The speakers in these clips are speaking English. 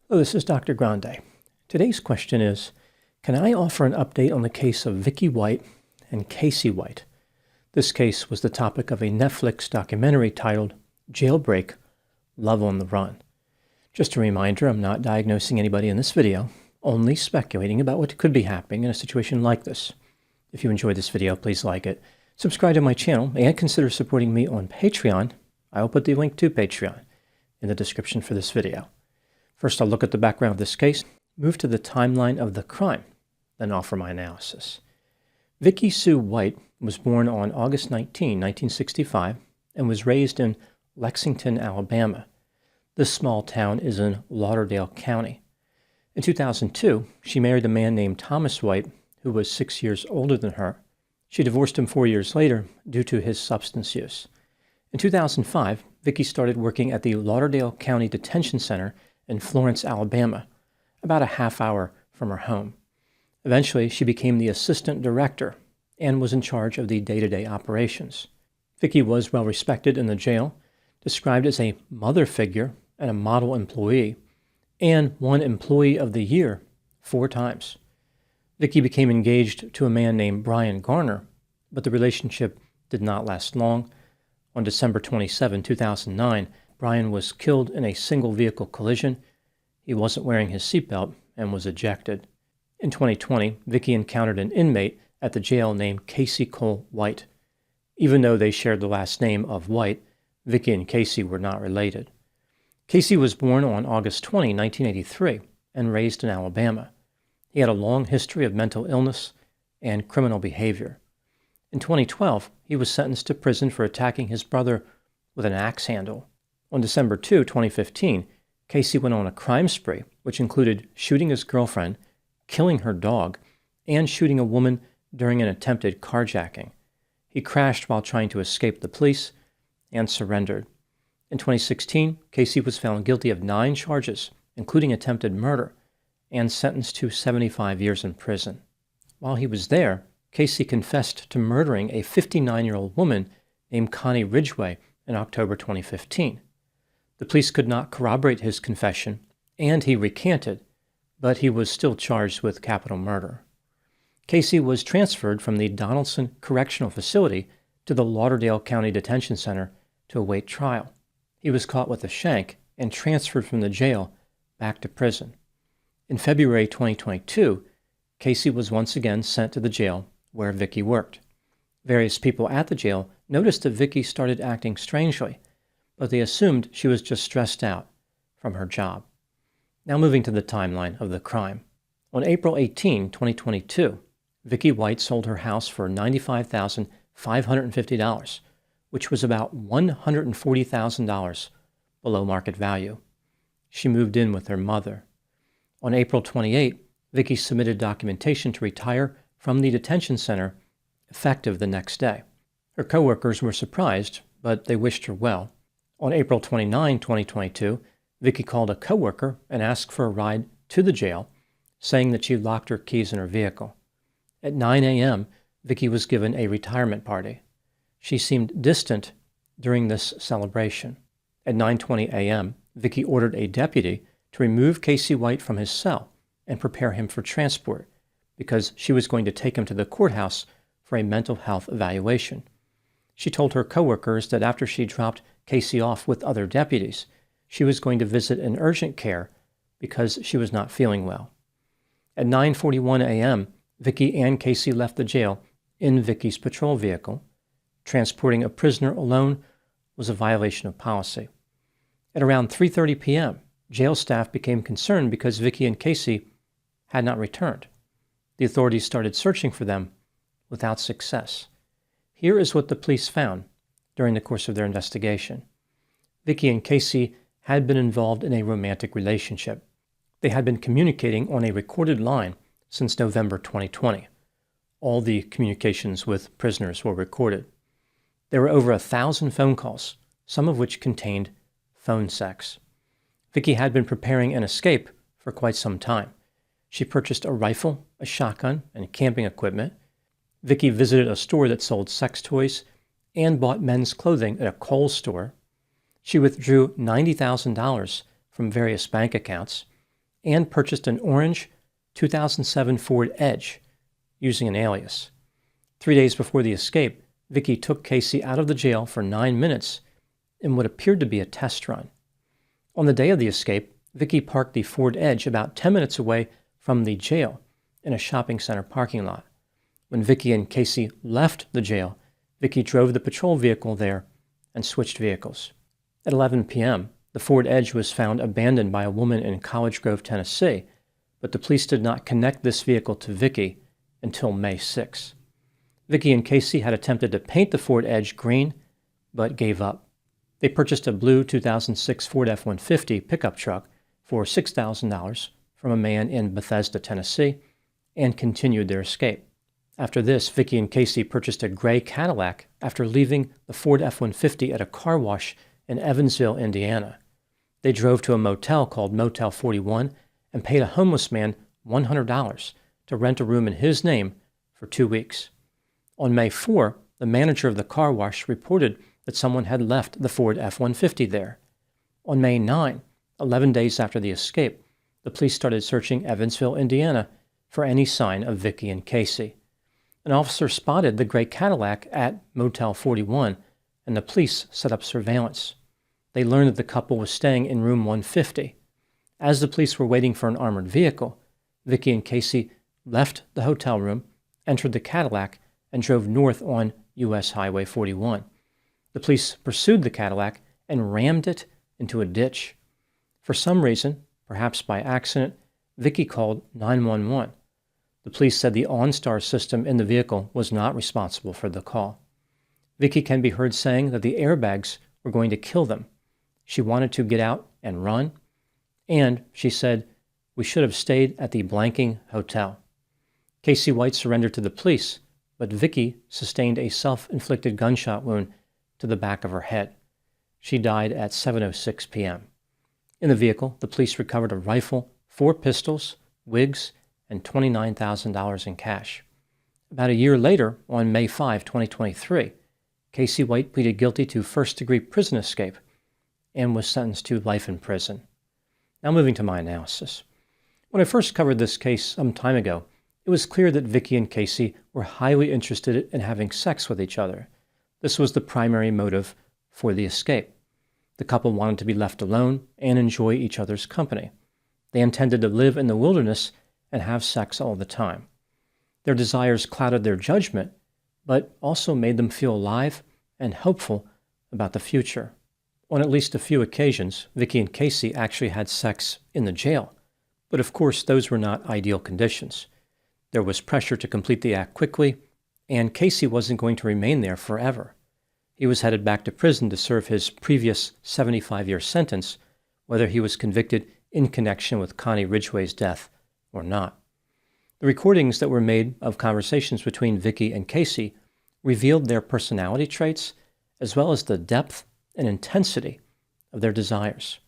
Hello, this is Dr. Grande. Today's question is, can I offer an update on the case of Vicky White and Casey White? This case was the topic of a Netflix documentary titled Jailbreak, Love on the Run. Just a reminder, I'm not diagnosing anybody in this video, only speculating about what could be happening in a situation like this. If you enjoyed this video, please like it, subscribe to my channel, and consider supporting me on Patreon. I will put the link to Patreon in the description for this video. First, I'll look at the background of this case, move to the timeline of the crime, then offer my analysis. Vicky Sue White was born on August 19, 1965, and was raised in Lexington, Alabama. This small town is in Lauderdale County. In 2002, she married a man named Thomas White, who was 6 years older than her. She divorced him 4 years later due to his substance use. In 2005, Vicky started working at the Lauderdale County Detention Center in Florence, Alabama, about a half hour from her home. Eventually, she became the assistant director and was in charge of the day-to-day operations. Vicky was well respected in the jail, described as a mother figure and a model employee, and won Employee of the Year 4 times. Vicky became engaged to a man named Brian Garner, but the relationship did not last long. On December 27, 2009, Brian was killed in a single-vehicle collision. He wasn't wearing his seatbelt and was ejected. In 2020, Vicky encountered an inmate at the jail named Casey Cole White. Even though they shared the last name of White, Vicky and Casey were not related. Casey was born on August 20, 1983, and raised in Alabama. He had a long history of mental illness and criminal behavior. In 2012, he was sentenced to prison for attacking his brother with an axe handle. On December 2, 2015, Casey went on a crime spree, which included shooting his girlfriend, killing her dog, and shooting a woman during an attempted carjacking. He crashed while trying to escape the police and surrendered. In 2016, Casey was found guilty of 9 charges, including attempted murder, and sentenced to 75 years in prison. While he was there, Casey confessed to murdering a 59-year-old woman named Connie Ridgway in October 2015. The police could not corroborate his confession, and he recanted, but he was still charged with capital murder. Casey was transferred from the Donaldson Correctional Facility to the Lauderdale County Detention Center to await trial. He was caught with a shank and transferred from the jail back to prison. In February 2022, Casey was once again sent to the jail where Vicky worked. Various people at the jail noticed that Vicky started acting strangely, but they assumed she was just stressed out from her job. Now moving to the timeline of the crime. On April 18, 2022, Vicky White sold her house for $95,550, which was about $140,000 below market value. She moved in with her mother. On April 28, Vicky submitted documentation to retire from the detention center, effective the next day. Her coworkers were surprised, but they wished her well. On April 29, 2022, Vicky called a coworker and asked for a ride to the jail, saying that she locked her keys in her vehicle. At 9 a.m., Vicky was given a retirement party. She seemed distant during this celebration. At 9:20 a.m., Vicky ordered a deputy to remove Casey White from his cell and prepare him for transport, because she was going to take him to the courthouse for a mental health evaluation. She told her coworkers that after she dropped Casey off with other deputies, she was going to visit an urgent care because she was not feeling well. At 9:41 a.m., Vicky and Casey left the jail in Vicky's patrol vehicle. Transporting a prisoner alone was a violation of policy. At around 3:30 p.m., jail staff became concerned because Vicky and Casey had not returned. The authorities started searching for them without success. Here is what the police found during the course of their investigation. Vicky and Casey had been involved in a romantic relationship. They had been communicating on a recorded line since November 2020. All the communications with prisoners were recorded. There were over 1,000 phone calls, some of which contained phone sex. Vicky had been preparing an escape for quite some time. She purchased a rifle, a shotgun, and camping equipment. Vicky visited a store that sold sex toys and bought men's clothing at a Kohl's store. She withdrew $90,000 from various bank accounts. and purchased an orange 2007 Ford Edge using an alias. 3 days before the escape, Vicky took Casey out of the jail for 9 minutes in what appeared to be a test run. On the day of the escape, Vicky parked the Ford Edge about 10 minutes away from the jail in a shopping center parking lot. When Vicky and Casey left the jail, Vicky drove the patrol vehicle there and switched vehicles. At 11 p.m., the Ford Edge was found abandoned by a woman in College Grove, Tennessee, but the police did not connect this vehicle to Vicky until May 6. Vicky and Casey had attempted to paint the Ford Edge green, but gave up. They purchased a blue 2006 Ford F-150 pickup truck for $6,000 from a man in Bethesda, Tennessee, and continued their escape. After this, Vicky and Casey purchased a gray Cadillac after leaving the Ford F-150 at a car wash in Evansville, Indiana. They drove to a motel called Motel 41 and paid a homeless man $100 to rent a room in his name for 2 weeks. On May 4, the manager of the car wash reported that someone had left the Ford F-150 there. On May 9, 11 days after the escape, the police started searching Evansville, Indiana for any sign of Vicky and Casey. An officer spotted the gray Cadillac at Motel 41, and the police set up surveillance. They learned that the couple was staying in room 150. As the police were waiting for an armored vehicle, Vicky and Casey left the hotel room, entered the Cadillac, and drove north on U.S. Highway 41. The police pursued the Cadillac and rammed it into a ditch. For some reason, perhaps by accident, Vicky called 911. The police said the OnStar system in the vehicle was not responsible for the call. Vicky can be heard saying that the airbags were going to kill them. She wanted to get out and run, and she said, "We should have stayed at the blanking hotel." Casey White surrendered to the police, but Vicky sustained a self-inflicted gunshot wound to the back of her head. She died at 7:06 p.m. In the vehicle, the police recovered a rifle, 4 pistols, wigs, and $29,000 in cash. About a year later, on May 5, 2023, Casey White pleaded guilty to first-degree prison escape and was sentenced to life in prison. Now moving to my analysis. When I first covered this case some time ago, it was clear that Vicky and Casey were highly interested in having sex with each other. This was the primary motive for the escape. The couple wanted to be left alone and enjoy each other's company. They intended to live in the wilderness and have sex all the time. Their desires clouded their judgment, but also made them feel alive and hopeful about the future. On at least a few occasions, Vicky and Casey actually had sex in the jail, but of course those were not ideal conditions. There was pressure to complete the act quickly, and Casey wasn't going to remain there forever. He was headed back to prison to serve his previous 75-year sentence, whether he was convicted in connection with Connie Ridgway's death or not. The recordings that were made of conversations between Vicky and Casey revealed their personality traits as well as the depth and intensity of their desires.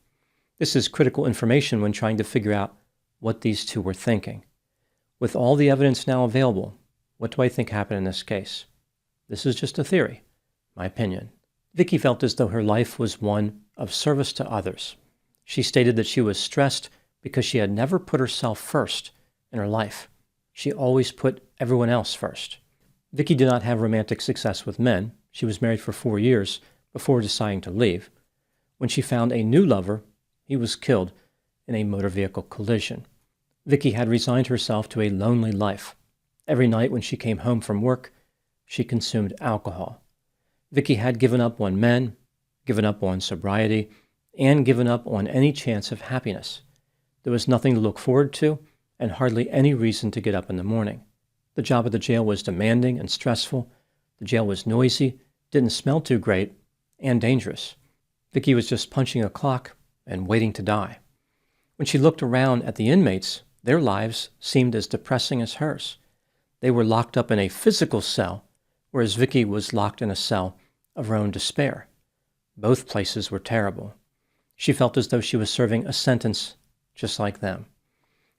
This is critical information when trying to figure out what these two were thinking. With all the evidence now available, what do I think happened in this case? This is just a theory, my opinion. Vicky felt as though her life was one of service to others. She stated that she was stressed because she had never put herself first in her life. She always put everyone else first. Vicky did not have romantic success with men. She was married for 4 years before deciding to leave. When she found a new lover, he was killed in a motor vehicle collision. Vicky had resigned herself to a lonely life. Every night when she came home from work, she consumed alcohol. Vicky had given up on men, given up on sobriety, and given up on any chance of happiness. There was nothing to look forward to, and hardly any reason to get up in the morning. The job at the jail was demanding and stressful. The jail was noisy, didn't smell too great, and dangerous. Vicky was just punching a clock and waiting to die. When she looked around at the inmates, their lives seemed as depressing as hers. They were locked up in a physical cell, whereas Vicky was locked in a cell of her own despair. Both places were terrible. She felt as though she was serving a sentence just like them.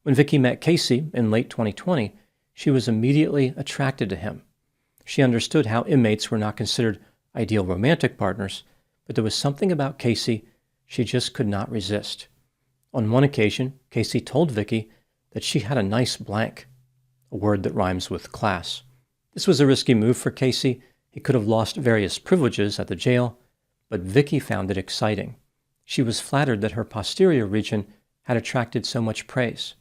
When Vicky met Casey in late 2020, she was immediately attracted to him. She understood how inmates were not considered ideal romantic partners, but there was something about Casey she just could not resist. On one occasion, Casey told Vicky that she had a nice blank, a word that rhymes with class. This was a risky move for Casey. He could have lost various privileges at the jail, but Vicky found it exciting. She was flattered that her posterior region had attracted so much praise.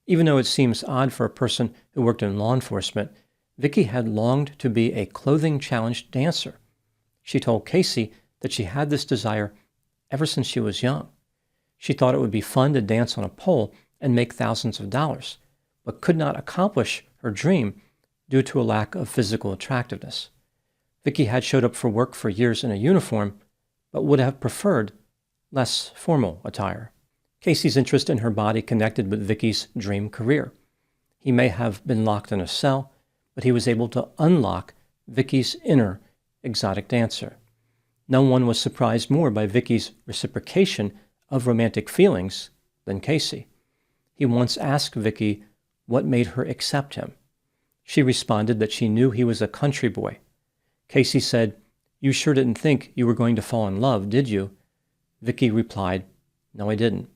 Even though it seems odd for a person who worked in law enforcement, Vicky had longed to be a clothing-challenged dancer. She told Casey that she had this desire ever since she was young. She thought it would be fun to dance on a pole and make thousands of dollars, but could not accomplish her dream due to a lack of physical attractiveness. Vicky had showed up for work for years in a uniform, but would have preferred less formal attire. Casey's interest in her body connected with Vicky's dream career. He may have been locked in a cell, but he was able to unlock Vicky's inner exotic dancer. No one was surprised more by Vicky's reciprocation of romantic feelings than Casey. He once asked Vicky what made her accept him. She responded that she knew he was a country boy. Casey said, "You sure didn't think you were going to fall in love, did you?" Vicky replied, "No, I didn't."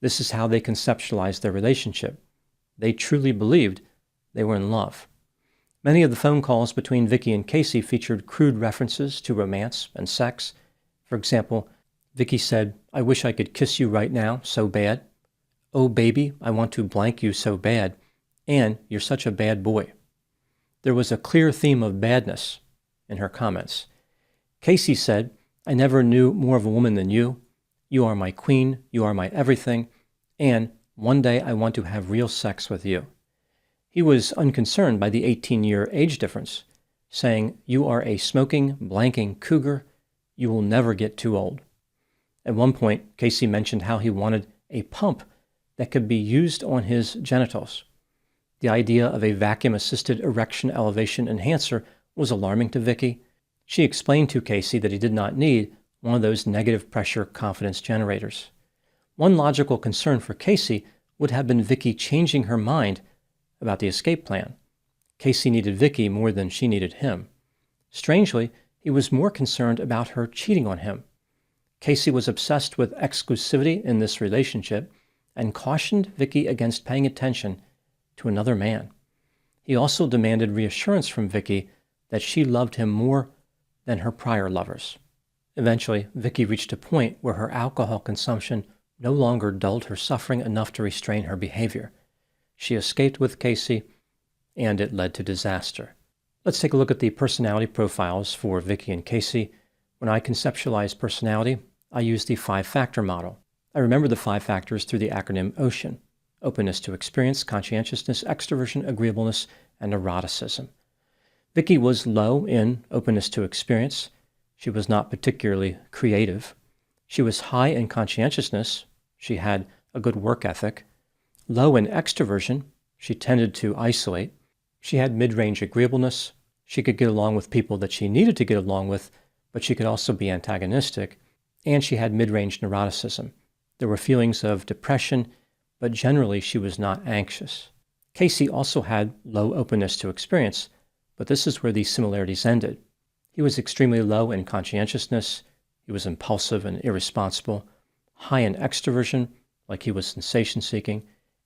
This is how they conceptualized their relationship. They truly believed they were in love. Many of the phone calls between Vicky and Casey featured crude references to romance and sex. For example, Vicky said, "I wish I could kiss you right now, so bad. Oh, baby, I want to blank you so bad. And you're such a bad boy." There was a clear theme of badness in her comments. Casey said, "I never knew more of a woman than you. You are my queen, you are my everything, and one day I want to have real sex with you." He was unconcerned by the 18-year age difference, saying, "You are a smoking, blanking cougar. You will never get too old." At one point, Casey mentioned how he wanted a pump that could be used on his genitals. The idea of a vacuum-assisted erection elevation enhancer was alarming to Vicky. She explained to Casey that he did not need one of those negative pressure confidence generators. One logical concern for Casey would have been Vicky changing her mind about the escape plan. Casey needed Vicky more than she needed him. Strangely, he was more concerned about her cheating on him. Casey was obsessed with exclusivity in this relationship and cautioned Vicky against paying attention to another man. He also demanded reassurance from Vicky that she loved him more than her prior lovers. Eventually, Vicky reached a point where her alcohol consumption no longer dulled her suffering enough to restrain her behavior. She escaped with Casey, and it led to disaster. Let's take a look at the personality profiles for Vicky and Casey. When I conceptualize personality, I use the 5-factor model. I remember the 5 factors through the acronym OCEAN: openness to experience, conscientiousness, extroversion, agreeableness, and neuroticism. Vicky was low in openness to experience. She was not particularly creative. She was high in conscientiousness. She had a good work ethic. Low in extroversion. She tended to isolate. She had mid-range agreeableness. She could get along with people that she needed to get along with, but she could also be antagonistic. And she had mid-range neuroticism. There were feelings of depression, but generally she was not anxious. Casey also had low openness to experience, but this is where these similarities ended. He was extremely low in conscientiousness. He was impulsive and irresponsible, high in extroversion, like he was sensation-seeking,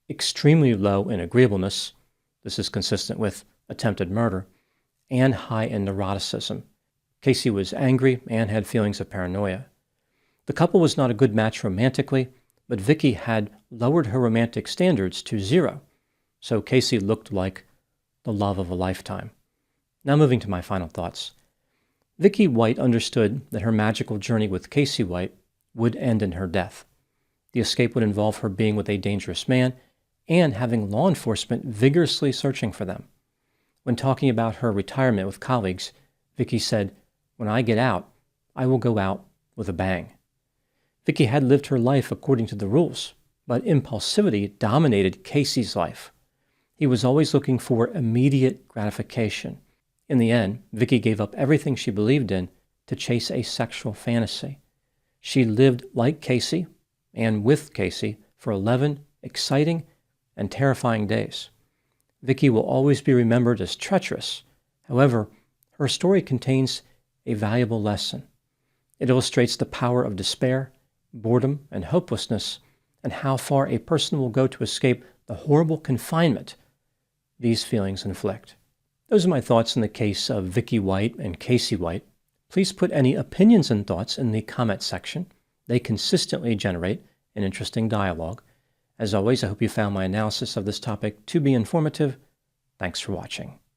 extremely low in agreeableness. This is consistent with attempted murder, and high in neuroticism. Casey was angry and had feelings of paranoia. The couple was not a good match romantically, but Vicky had lowered her romantic standards to 0, so Casey looked like the love of a lifetime. Now moving to my final thoughts. Vicky White understood that her magical journey with Casey White would end in her death. The escape would involve her being with a dangerous man and having law enforcement vigorously searching for them. When talking about her retirement with colleagues, Vicky said, "When I get out, I will go out with a bang." Vicky had lived her life according to the rules, but impulsivity dominated Casey's life. He was always looking for immediate gratification. In the end, Vicky gave up everything she believed in to chase a sexual fantasy. She lived like Casey and with Casey for 11 exciting and terrifying days. Vicky will always be remembered as treacherous. However, her story contains a valuable lesson. It illustrates the power of despair, boredom, and hopelessness and how far a person will go to escape the horrible confinement these feelings inflict. Those are my thoughts in the case of Vicky White and Casey White. Please put any opinions and thoughts in the comment section. They consistently generate an interesting dialogue. As always, I hope you found my analysis of this topic to be informative. Thanks for watching.